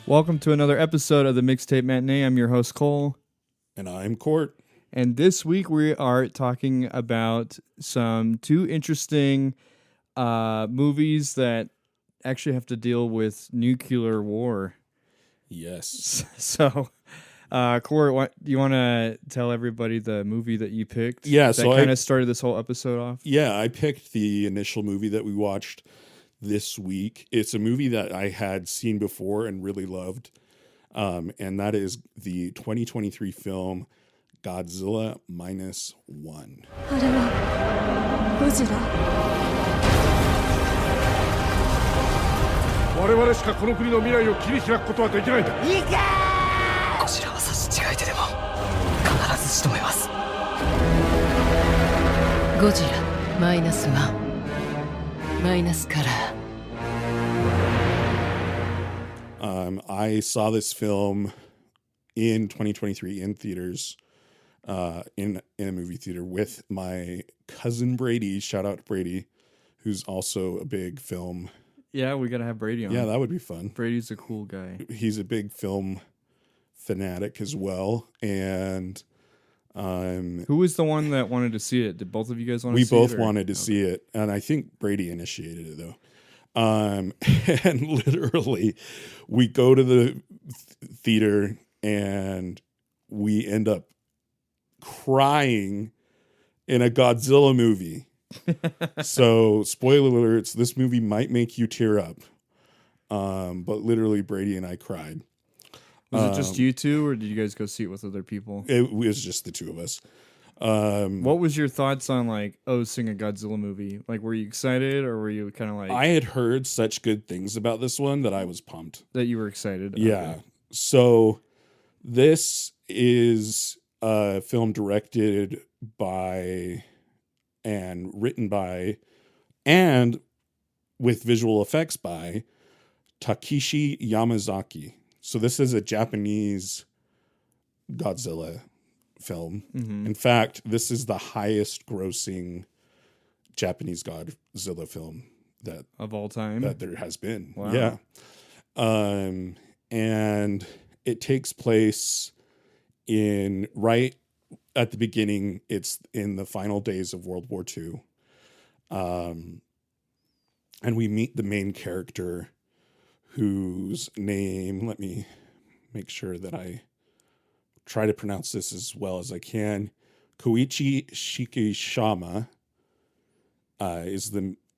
Welcome to another episode of the Mixtape Matinee. I'm your host, Cole. And I'm Court. And this week we are talking about two interesting movies that actually have to deal with nuclear war. Yes. So, Court, do you want to tell everybody the movie that you picked? Yeah, that kind of started this whole episode off. Yeah, I picked the initial movie that we watched this week. It's a movie that I had seen before and really loved, and that is the 2023 film Godzilla Minus One. あれはゴジラ。我々しかこの国の未来を切り開くことはできないんだ。ゴジラは差し違えてでも必ず仕留めます。ゴジラマイナスワンマイナスカラー。I saw this film in 2023 in theaters, in a movie theater with my cousin Brady. Shout out to Brady, who's also a big film. Yeah, we got to have Brady on. Yeah, that would be fun. Brady's a cool guy. He's a big film fanatic as well. And who was the one that wanted to see it? Did both of you guys want to see it? We both wanted to see it. And I think Brady initiated it, though. And literally, we go to the theater and we end up crying in a Godzilla movie. So, spoiler alerts, this movie might make you tear up. But literally, Brady and I cried. Was it just you two, or did you guys go see it with other people? It was just the two of us. What was your thoughts on seeing a Godzilla movie? Like, were you excited, or were you kind of like... I had heard such good things about this one that I was pumped. That you were excited? Yeah. Okay. So this is a film directed by and written by and with visual effects by Takeshi Yamazaki. So this is a Japanese Godzilla film. Mm-hmm. In fact, this is the highest grossing Japanese Godzilla film that of all time that there has been. Wow. Yeah. And it takes place right at the beginning. It's in the final days of World War II. And we meet the main character, whose name, let me make sure that I try to pronounce this as well as I can. Koichi Shikishama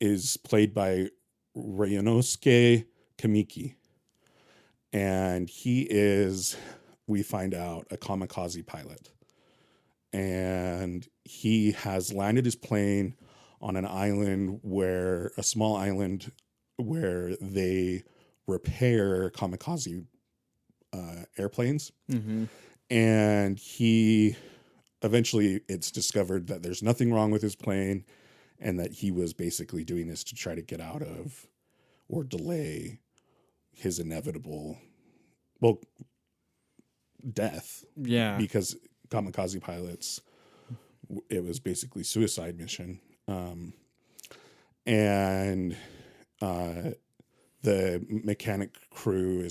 is played by Ryunosuke Kamiki. And he is, we find out, a kamikaze pilot. And he has landed his plane on an island a small island where they repair kamikaze airplanes. Mm-hmm. And eventually it's discovered that there's nothing wrong with his plane and that he was basically doing this to try to get out of or delay his inevitable, death. Yeah. Because kamikaze pilots, it was basically suicide mission. And the mechanic crew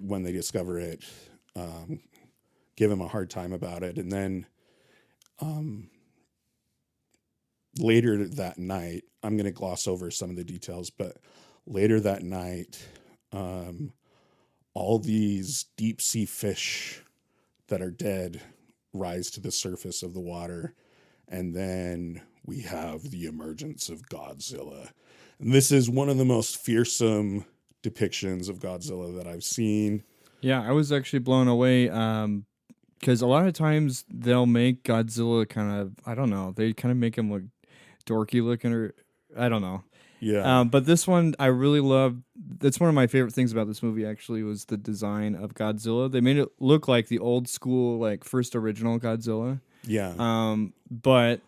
when they discover it, give him a hard time about it. And then later that night, I'm going to gloss over some of the details, but later that night, all these deep sea fish that are dead rise to the surface of the water. And then we have the emergence of Godzilla. And this is one of the most fearsome depictions of Godzilla that I've seen. Yeah, I was actually blown away because a lot of times they'll make Godzilla kind of, I don't know, they kind of make him look dorky looking, or I don't know. Yeah. But this one I really love. That's one of my favorite things about this movie, actually, was the design of Godzilla. They made it look like the old school, first original Godzilla. Yeah. But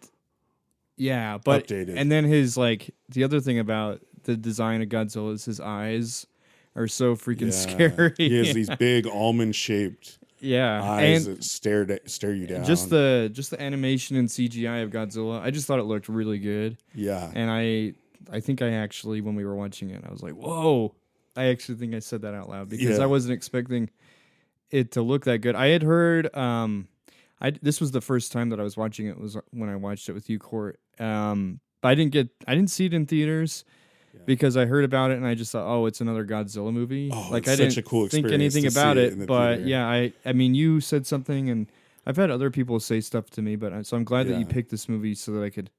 updated. And then the other thing about the design of Godzilla is his eyes are so freaking scary. He has these big almond-shaped eyes that stare you down. Just the animation and CGI of Godzilla, I just thought it looked really good. Yeah. And I think I actually, when we were watching it, I was like, whoa. I actually think I said that out loud because Yeah. I wasn't expecting it to look that good. I had heard this was the first time that I was watching it, was when I watched it with you, Court. But I didn't see it in theaters because I heard about it and I just thought, oh, it's another Godzilla movie. Oh, like it's I such didn't a cool think experience anything to see about it in it. the But theater. yeah, I mean, you said something, and I've had other people say stuff to me. But so I'm glad that you Yeah. picked this movie so that I could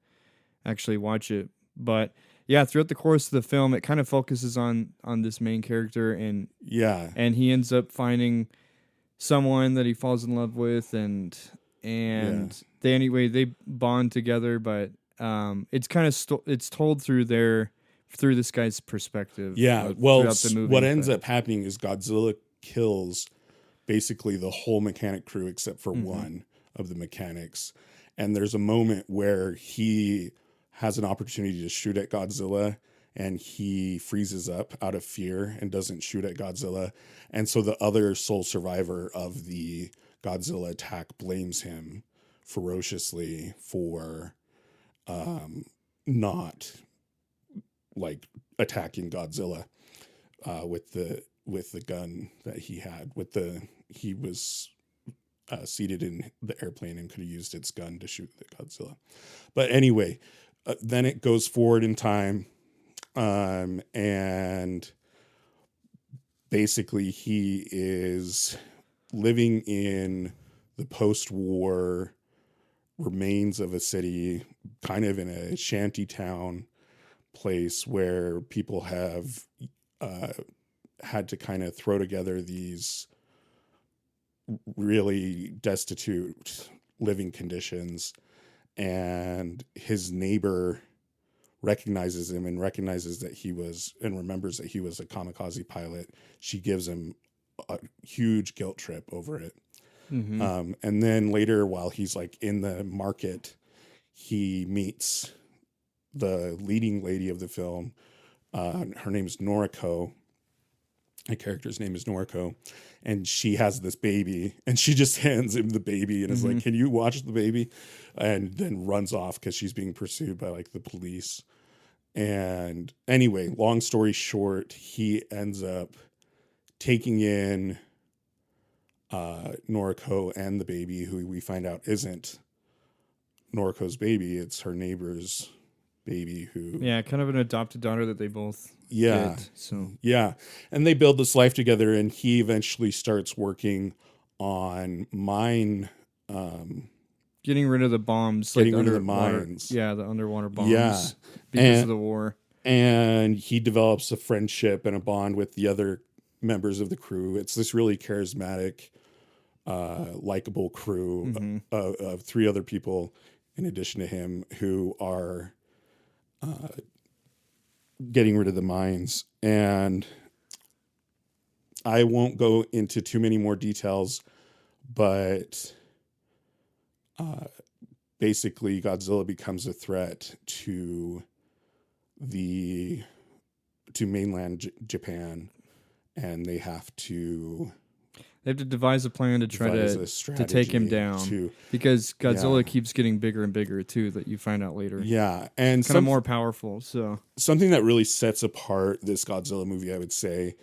actually watch it. But yeah, throughout the course of the film, it kind of focuses on this main character, and Yeah. he ends up finding someone that he falls in love with, and they bond together. But it's kind of it's told through this guy's perspective. Yeah. Well, throughout the movie, what ends but- up happening is Godzilla kills basically the whole mechanic crew except for one of the mechanics. And there's a moment where he has an opportunity to shoot at Godzilla, and he freezes up out of fear and doesn't shoot at Godzilla. And so the other sole survivor of the Godzilla attack blames him ferociously for not like attacking Godzilla with the gun that he had. He was seated in the airplane and could have used its gun to shoot the Godzilla. But anyway, then it goes forward in time, and basically he is living in the post-war remains of a city, kind of in a shanty town place where people have had to kind of throw together these really destitute living conditions. And his neighbor recognizes him and remembers that he was a kamikaze pilot. She gives him a huge guilt trip over it. Mm-hmm. And then later, while he's like in the market, he meets the leading lady of the film. Her name is Noriko. The character's name is Noriko, and she has this baby, and she just hands him the baby and is like, "Can you watch the baby?" And then runs off because she's being pursued by like the police. And anyway, long story short, he ends up taking in Noriko and the baby, who we find out isn't Noriko's baby; it's her neighbor's baby. Who kind of an adopted daughter that they both. Yeah. Did, so Yeah. And they build this life together, and he eventually starts working on getting rid of the bombs, Getting rid of the underwater- mines. Yeah, the underwater bombs. Yeah. Because of the war. and he develops a friendship and a bond with the other members of the crew. It's this really charismatic, likable crew of three other people in addition to him who are getting rid of the mines. And I won't go into too many more details, but basically Godzilla becomes a threat to mainland Japan, and they have to devise a plan to try to take him down because Godzilla keeps getting bigger and bigger too, that you find out later. Yeah. And kind of more powerful. So something that really sets apart this Godzilla movie, I would say,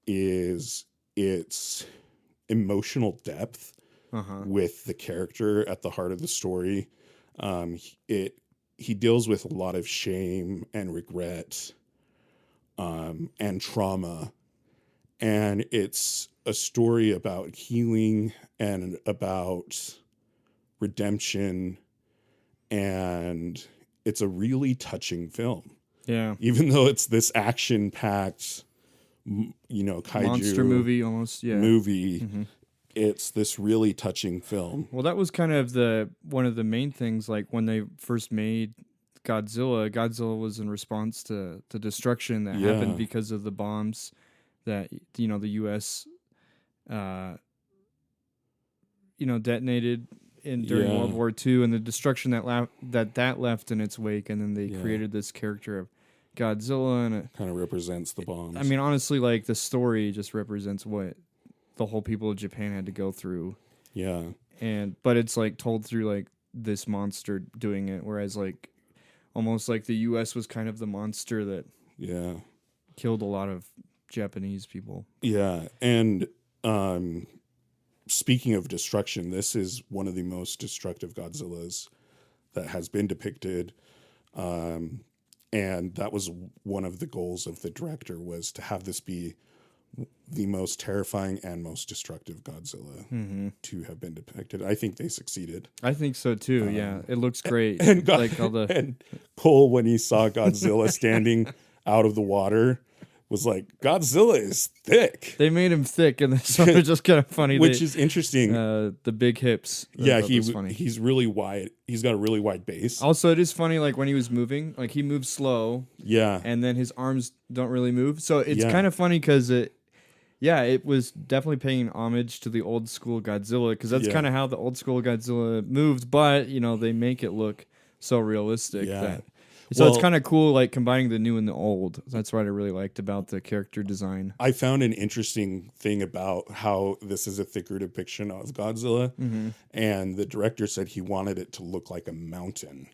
is its emotional depth with the character at the heart of the story. He deals with a lot of shame and regret and trauma. And it's a story about healing and about redemption. And it's a really touching film. Yeah. Even though it's this action-packed, kaiju monster movie almost. Yeah. movie, it's this really touching film. Well, that was kind of one of the main things. Like when they first made Godzilla was in response to the destruction that happened because of the bombs that the U.S. Detonated during World War II, and the destruction that left in its wake, and then they created this character of Godzilla, and it kind of represents the bombs. I mean, honestly, like the story just represents what the whole people of Japan had to go through. Yeah, but it's like told through like this monster doing it, whereas like almost like the U.S. was kind of the monster that killed a lot of Japanese people. Yeah, and speaking of destruction, this is one of the most destructive Godzillas that has been depicted. And that was one of the goals of the director, was to have this be the most terrifying and most destructive Godzilla to have been depicted. I think they succeeded. I think so too. Yeah, it looks great. And like all the and Cole, when he saw Godzilla standing out of the water, was like, Godzilla is thick. they made him thick, and so it's just kind of funny. Which is interesting. The big hips. Yeah, funny. he's really wide. He's got a really wide base. Also, it is funny, like when he was moving, like he moves slow, Yeah. and then his arms don't really move. So it's Yeah. kind of funny because it was definitely paying homage to the old school Godzilla, because that's Yeah. kind of how the old school Godzilla moved. But they make it look so realistic. Yeah. So it's Well- kind of cool, like combining the new and the old. That's what I really liked about the character design. I found an interesting thing about how this is a thicker depiction of Godzilla. And the director said he wanted it to look like a mountain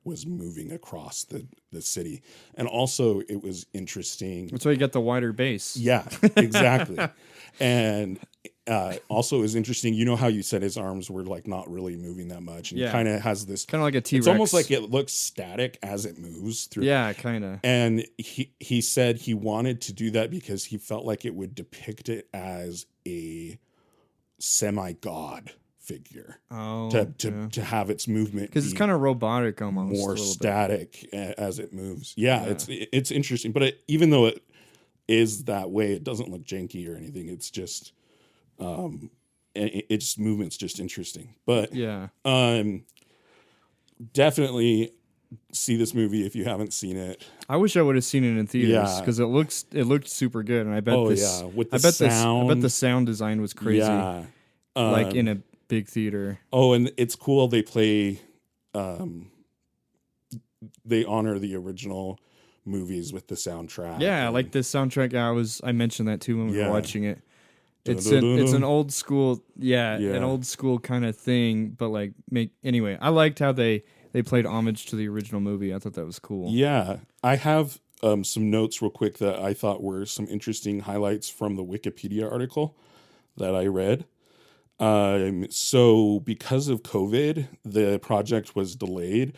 was moving across the city. And also it was interesting. That's why you get the wider base. Yeah, exactly. And also it was interesting. You know how you said his arms were like not really moving that much, and Yeah. kind of has this Kind of like a T-Rex. It's almost like it looks static as it moves through. Yeah, kind of. And he said he wanted to do that because he felt like it would depict it as a semi-god figure. Oh, To have its movement because it's be kind of robotic almost. more a little bit. static as it moves. Yeah, it's interesting, but even though it is that way, it doesn't look janky or anything. It's just its movement's just interesting. But Yeah. definitely see this movie if you haven't seen it. I wish I would have seen it in theaters, Yeah. because it looked super good, and I bet With the I bet sound. the sound design was crazy, Yeah. like in a big theater. Oh, and it's cool. They play, they honor the original movies with the soundtrack. Yeah, and- like the soundtrack. I mentioned that too when we Yeah. were watching it. It's Dun-dun-dun-dun. an old school, Yeah. an old school kind of thing, but like anyway. I liked how they played homage to the original movie. I thought that was cool. Yeah, I have some notes real quick that I thought were some interesting highlights from the Wikipedia article that I read. So because of COVID, the project was delayed,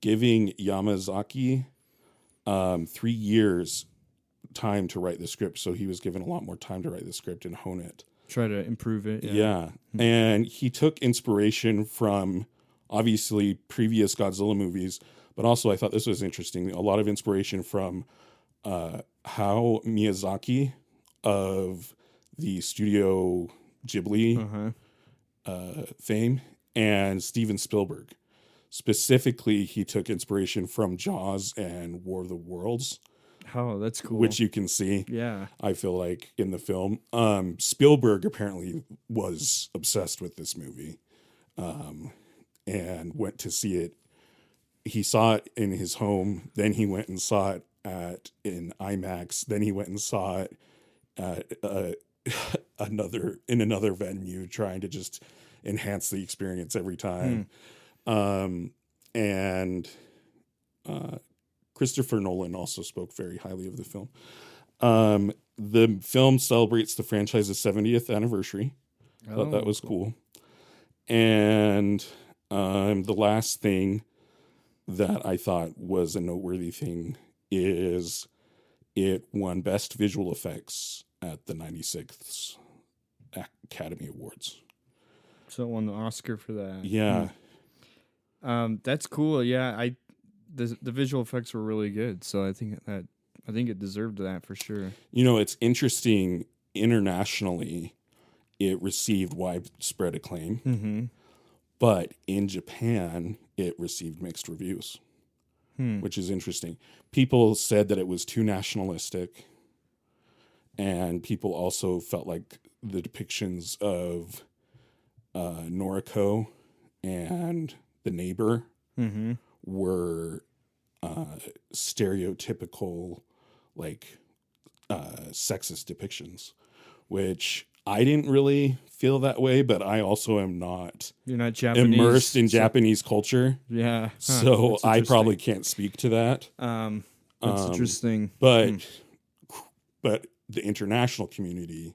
giving Yamazaki 3 years time to write the script. So he was given a lot more time to write the script and hone it. Try to improve it. Yeah. And he took inspiration from obviously previous Godzilla movies, but also I thought this was interesting. A lot of inspiration from Hayao Miyazaki of the Studio Ghibli fame, and Steven Spielberg. Specifically, he took inspiration from Jaws and War of the Worlds, Oh, that's cool. which you can see. Yeah. I feel like in the film, Spielberg apparently was obsessed with this movie, and went to see it. He saw it in his home, then he went and saw it in IMAX, then he went and saw it at another venue, trying to just enhance the experience every time. And Christopher Nolan also spoke very highly of the film. The film celebrates the franchise's 70th anniversary. I thought that was cool. And the last thing that I thought was a noteworthy thing is it won Best Visual Effects at the 96th Academy Awards. So it won the Oscar for that. Yeah. That's cool. Yeah, the visual effects were really good, so I think it deserved that for sure. You know, it's interesting. Internationally, it received widespread acclaim, but in Japan, it received mixed reviews, which is interesting. People said that it was too nationalistic, and people also felt like the depictions of Noriko and the neighbor were stereotypical, like sexist depictions, which I didn't really feel that way, but I also am not You're not Japanese, immersed in Japanese culture, Yeah. so That's I interesting. probably can't speak to that. That's interesting. But the international community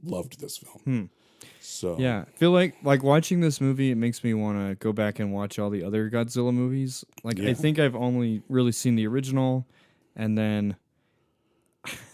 loved this film. So Yeah, I feel like watching this movie, it makes me want to go back and watch all the other Godzilla movies. Like Yeah. I think I've only really seen the original, and then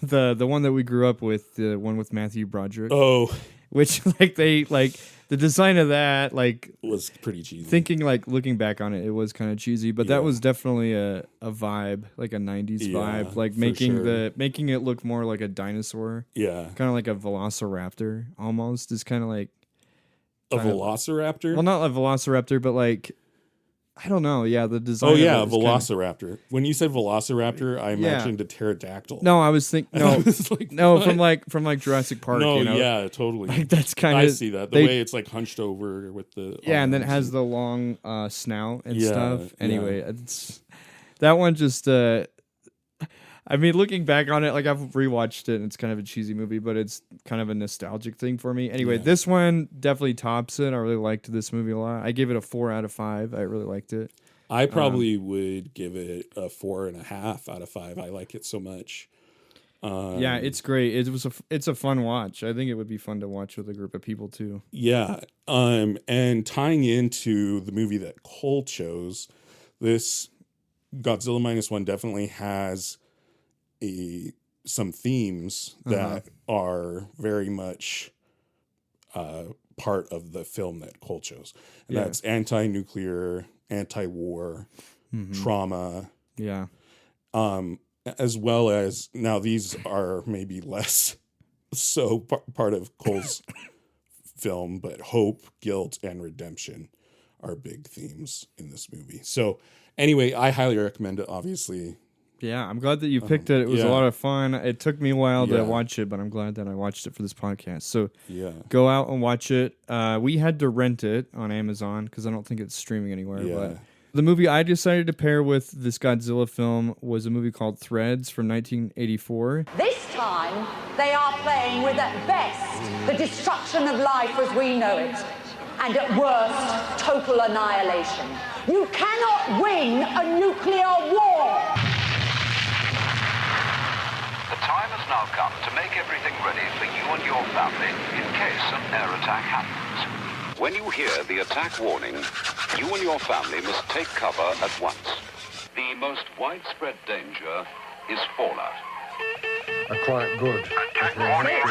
the one that we grew up with, the one with Matthew Broderick, Oh, which the design of that, like was pretty cheesy. thinking like looking back on it, it was kind of cheesy, but Yeah. that was definitely a vibe, like a 90s Yeah, vibe, like for making sure. making it look more like a dinosaur, Yeah. kind of like a velociraptor almost. Is kind of like, A kind of- velociraptor? well, not a velociraptor, but like, I don't know. Yeah, the design. Oh of yeah, a it is kinda- velociraptor. When you said velociraptor, I imagined a pterodactyl. no, I was thinking And I no, was like, no, what? from Jurassic Park. No, you know? yeah, totally. like that's kind of I see that. The way it's like hunched over with the yeah, and then it arms has the long snout and Yeah, stuff. yeah. Anyway, it's that one just. I mean, looking back on it, like I've rewatched it, and it's kind of a cheesy movie, but it's kind of a nostalgic thing for me. Anyway, Yeah. this one definitely tops it. I really liked this movie a lot. I gave it a 4 out of 5. I really liked it. I probably would give it a 4.5 out of 5. I like it so much. Yeah, it's great. It's a fun watch. I think it would be fun to watch with a group of people too. Yeah. And tying into the movie that Cole chose, this Godzilla -1 definitely has some themes that are very much part of the film that Cole chose. And Yeah. that's anti-nuclear, anti-war, trauma, Yeah. as well as now these are maybe less so part of Cole's film, but hope, guilt, and redemption are big themes in this movie. So anyway, I highly recommend it, obviously. Yeah, I'm glad that you picked it. It was a yeah. lot of fun. It took me a while Yeah. to watch it, but I'm glad that I watched it for this podcast. So Yeah. go out and watch it. We had to rent it on Amazon because I don't think it's streaming anywhere. Yeah. But the movie I decided to pair with this Godzilla film was a movie called Threads from 1984. This time, they are playing with, at best, the destruction of life as we know it, and at worst, total annihilation. You cannot win a nuclear war! The time has now come to make everything ready for you and your family in case an air attack happens. When you hear the attack warning, you and your family must take cover at once. The most widespread danger is fallout. Quite good. Attack warning.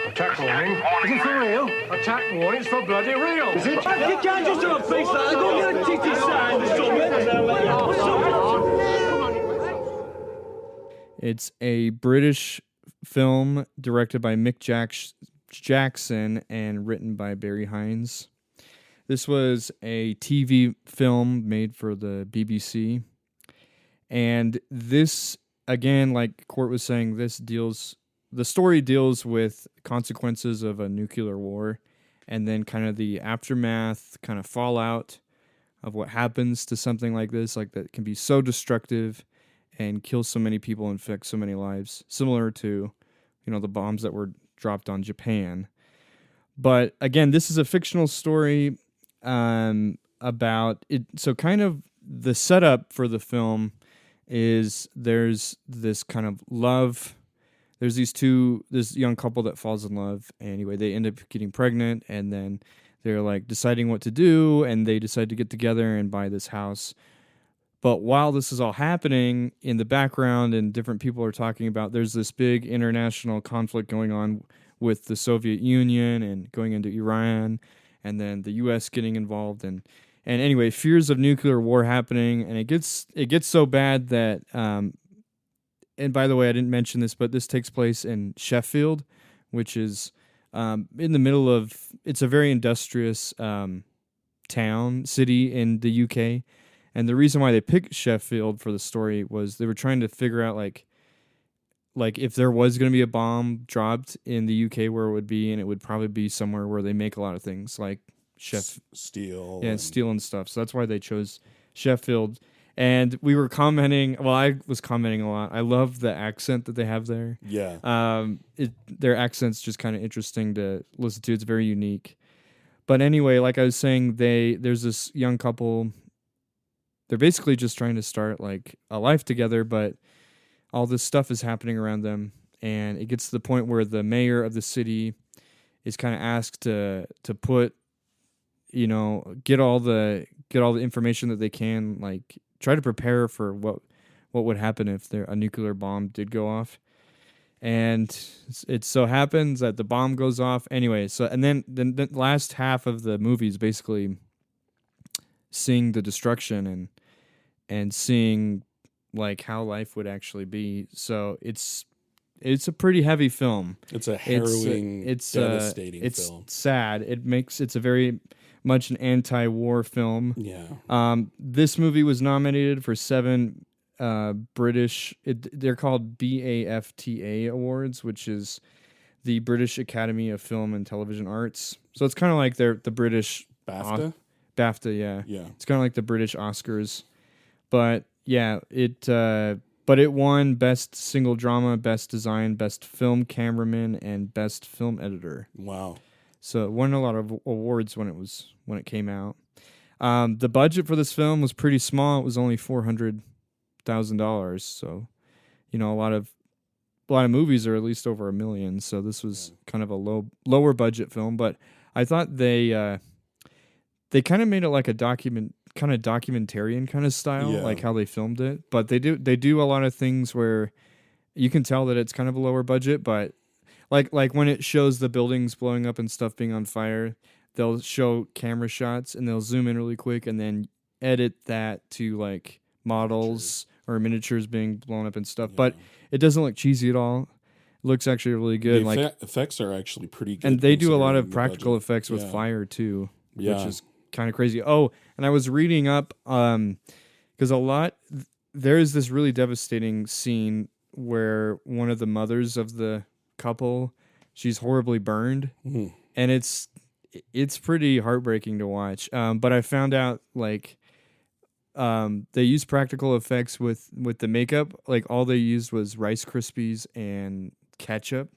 Attack warning. Is it for real? Attack warning. It's for bloody real. Is it? You can't just do a face like that. Go get a titty sign or something. It's a British film directed by Mick Jackson and written by Barry Hines. This was a TV film made for the BBC. And this, again, like Court was saying, the story deals with consequences of a nuclear war and then kind of the aftermath, kind of fallout of what happens to something like this, like that can be so destructive and kill so many people and affect so many lives, similar to, the bombs that were dropped on Japan. But again, this is a fictional story about it. So kind of the setup for the film is there's this kind of love. There's this young couple that falls in love. Anyway, they end up getting pregnant, and then they're like deciding what to do, and they decide to get together and buy this house. But while this is all happening in the background and different people are talking about, there's this big international conflict going on with the Soviet Union and going into Iran, and then the U.S. getting involved, and anyway, fears of nuclear war happening, and it gets so bad that and by the way, I didn't mention this, but this takes place in Sheffield, which is in the middle of, it's a very industrious city in the UK. And the reason why they picked Sheffield for the story was they were trying to figure out like if there was going to be a bomb dropped in the UK, where it would be, and it would probably be somewhere where they make a lot of things like steel. Yeah, steel and stuff. So that's why they chose Sheffield. And we were commenting, well, I was commenting a lot. I love the accent that they have there. Yeah. Their accent's just kind of interesting to listen to. It's very unique. But anyway, like I was saying, there's this young couple. They're basically just trying to start like a life together, but all this stuff is happening around them. and it gets to the point where the mayor of the city is kind of asked to put, get all the information that they can, like try to prepare for what would happen if a nuclear bomb did go off. And it so happens that the bomb goes off anyway. So and then the last half of the movie is basically seeing the destruction and seeing like how life would actually be. So it's a pretty heavy film. It's a harrowing, devastating film. It's sad. It's a very much an anti-war film. Yeah. This movie was nominated for 7 British. They're called BAFTA awards, which is the British Academy of Film and Television Arts. So it's kind of like the British BAFTA. BAFTA, yeah. Yeah. It's kind of like the British Oscars, but yeah, but it won Best Single Drama, Best Design, Best Film Cameraman, and Best Film Editor. Wow. So it won a lot of awards when it came out. The budget for this film was pretty small. It was only $400,000. So, a lot of movies are at least over $1 million. So this was kind of a lower budget film. But I thought they kind of made it like a documentarian kind of style, like how they filmed it. But they do a lot of things where you can tell that it's kind of a lower budget, but like when it shows the buildings blowing up and stuff being on fire, they'll show camera shots and they'll zoom in really quick and then edit that to like models or miniatures being blown up and stuff. Yeah. But it doesn't look cheesy at all. It looks actually really good. The effects are actually pretty good. And they do a lot of practical effects with fire too, which is kind of crazy. Oh, and I was reading up because there is this really devastating scene where one of the mothers of the couple, she's horribly burned, and it's pretty heartbreaking to watch. But I found out like they use practical effects with the makeup. Like all they used was Rice Krispies and ketchup.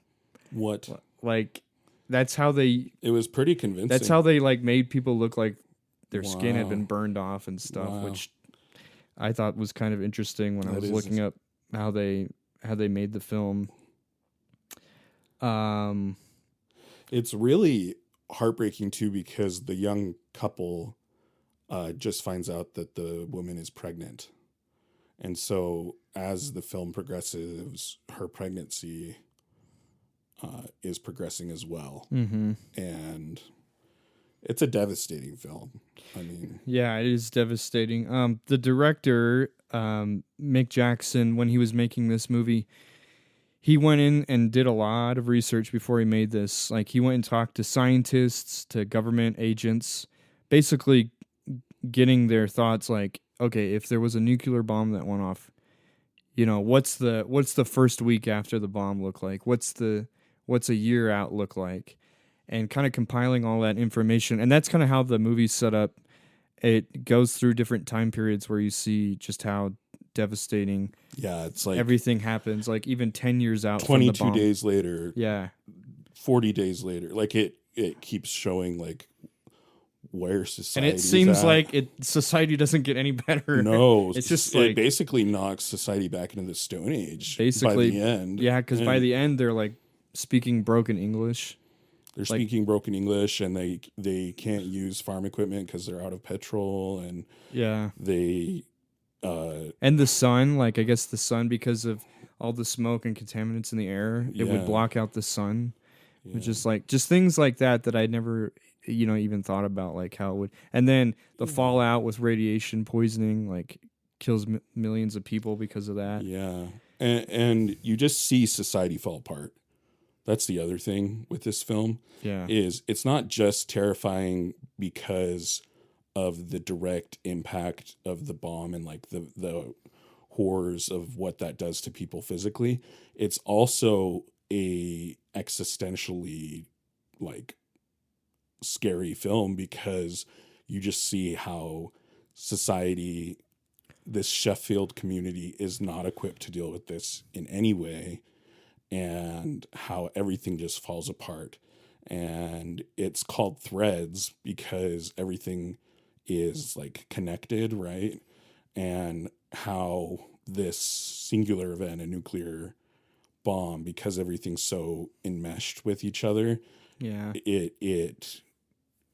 What? Like that's how they. It was pretty convincing. That's how they like made people look like their skin had been burned off and stuff, which I thought was kind of interesting when I was looking up how they made the film. It's really heartbreaking too because the young couple just finds out that the woman is pregnant, and so as the film progresses, her pregnancy is progressing as well, and it's a devastating film. I mean, yeah, it is devastating. The director, Mick Jackson, when he was making this movie, he went in and did a lot of research before he made this. Like he went and talked to scientists, to government agents, basically getting their thoughts. Like, okay, if there was a nuclear bomb that went off, what's the first week after the bomb look like? What's a year out look like? And kind of compiling all that information. And that's kind of how the movie's set up. It goes through different time periods where you see just how devastating it's like everything happens, like even 10 years out 22 from the bomb. days later, 40 days later, like it keeps showing like where society, and it seems like society doesn't get any better. No, it's just it like basically knocks society back into the Stone Age basically by the end. Because by the end they're like speaking broken English. They're speaking broken English, and they can't use farm equipment because they're out of petrol, and they and the sun, like I guess the sun, because of all the smoke and contaminants in the air, it would block out the sun, which is like just things like that I never even thought about, like how it would. And then the fallout with radiation poisoning, like kills millions of people because of that. And you just see society fall apart. That's the other thing with this film. Is it's not just terrifying because of the direct impact of the bomb and like the horrors of what that does to people physically. It's also a existentially like scary film because you just see how society, this Sheffield community, is not equipped to deal with this in any way, and how everything just falls apart. And it's called Threads because everything is like connected, right? And how this singular event, a nuclear bomb, because everything's so enmeshed with each other, Yeah. it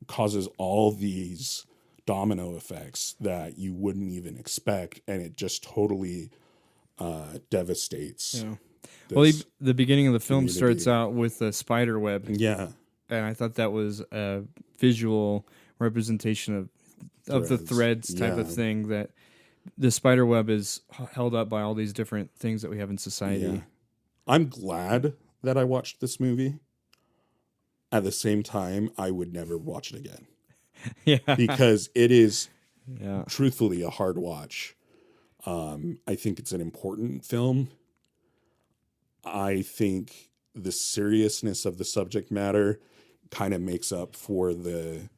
causes all these domino effects that you wouldn't even expect, and it just totally devastates. Yeah. Well, this the beginning of the film community. starts out with a spider web, Yeah. and I thought that was a visual representation of the threads type of Yeah. thing, that the spider web is held up by all these different things that we have in society. Yeah. I'm glad that I watched this movie. At the same time, I would never watch it again. Yeah. Because it is Yeah. truthfully a hard watch. I think it's an important film. I think the seriousness of the subject matter kind of makes up for the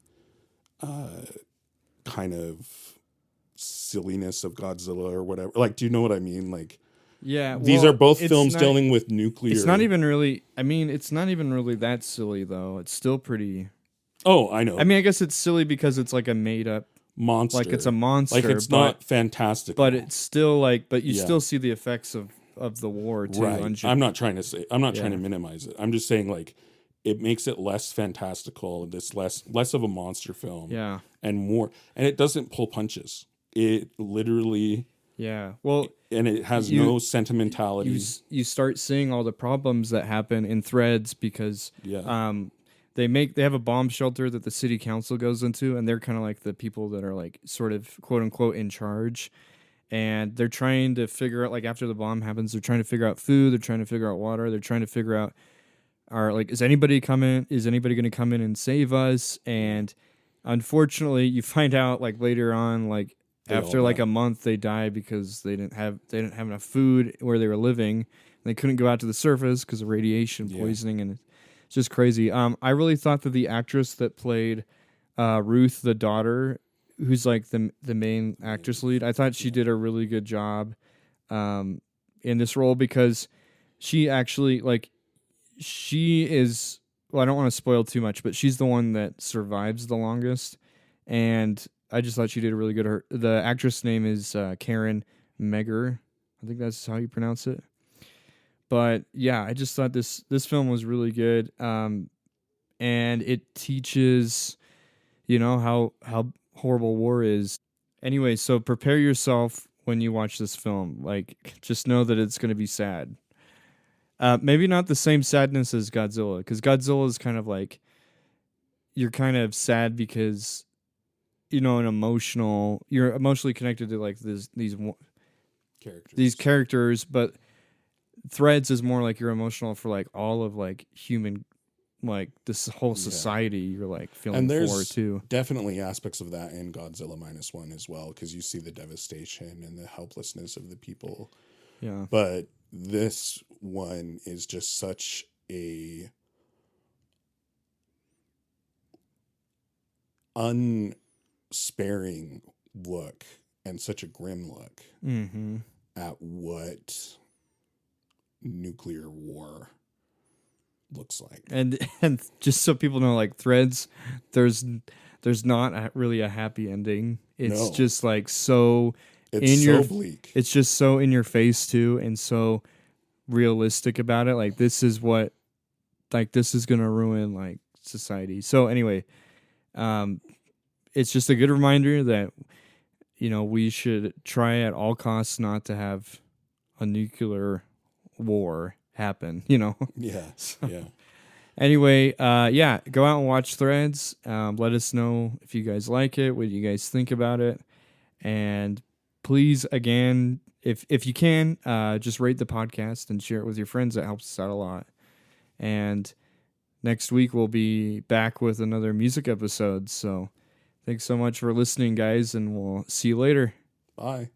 kind of silliness of Godzilla or whatever. Like, do you know what I mean? Like, Yeah. these well, are both it's films not- dealing with nuclear. It's not even really, I mean, it's not even really that silly, though. It's still pretty. Oh, I know. I mean, I guess it's silly because it's like a made up monster. Like it's a monster. Like it's not fantastic. But it's still like, but you Yeah. still see the effects of the war too. Right. I'm not trying to minimize it. I'm just saying, like, it makes it less fantastical, this less of a monster film. Yeah. And more, and it doesn't pull punches. It literally. Yeah. Well, and it has no sentimentality. You start seeing all the problems that happen in Threads because they have a bomb shelter that the city council goes into, and they're kind of like the people that are like sort of quote unquote in charge. And they're trying to figure out, like, after the bomb happens, they're trying to figure out food, they're trying to figure out water, they're trying to figure out is anybody going to come in and save us? And unfortunately, you find out like later on, like after like a month, they die because they didn't have enough food where they were living. They couldn't go out to the surface because of radiation poisoning, and it's just crazy. I really thought that the actress that played Ruth, the daughter, who's like the main actress lead, I thought she did a really good job in this role, because she actually, like, she is, well, I don't want to spoil too much, but she's the one that survives the longest, and I just thought she did a really good. The actress name is Karen Megger. I think that's how you pronounce it. But yeah, I just thought this film was really good, and it teaches, how horrible war is. Anyway, so prepare yourself when you watch this film. Like, just know that it's going to be sad. Maybe not the same sadness as Godzilla, because Godzilla is kind of like, you're kind of sad because, you're emotionally connected to like these characters, but Threads is more like you're emotional for like all of like human, like this whole society you're like feeling and there's for too. Definitely aspects of that in Godzilla -1 as well, because you see the devastation and the helplessness of the people. Yeah. But this one is just such a unsparing look and such a grim look at what nuclear war looks like. And just so people know, like, Threads, there's not really a happy ending. It's just like bleak. It's just so in your face too, and so realistic about it. Like, this is what, like, this is gonna ruin like society. So anyway, it's just a good reminder that we should try at all costs not to have a nuclear war happen. Yeah. Yeah. Anyway, go out and watch Threads. Let us know if you guys like it, what you guys think about it. And please, again, if you can, just rate the podcast and share it with your friends. That helps us out a lot. And next week we'll be back with another music episode. So thanks so much for listening, guys, and we'll see you later. Bye.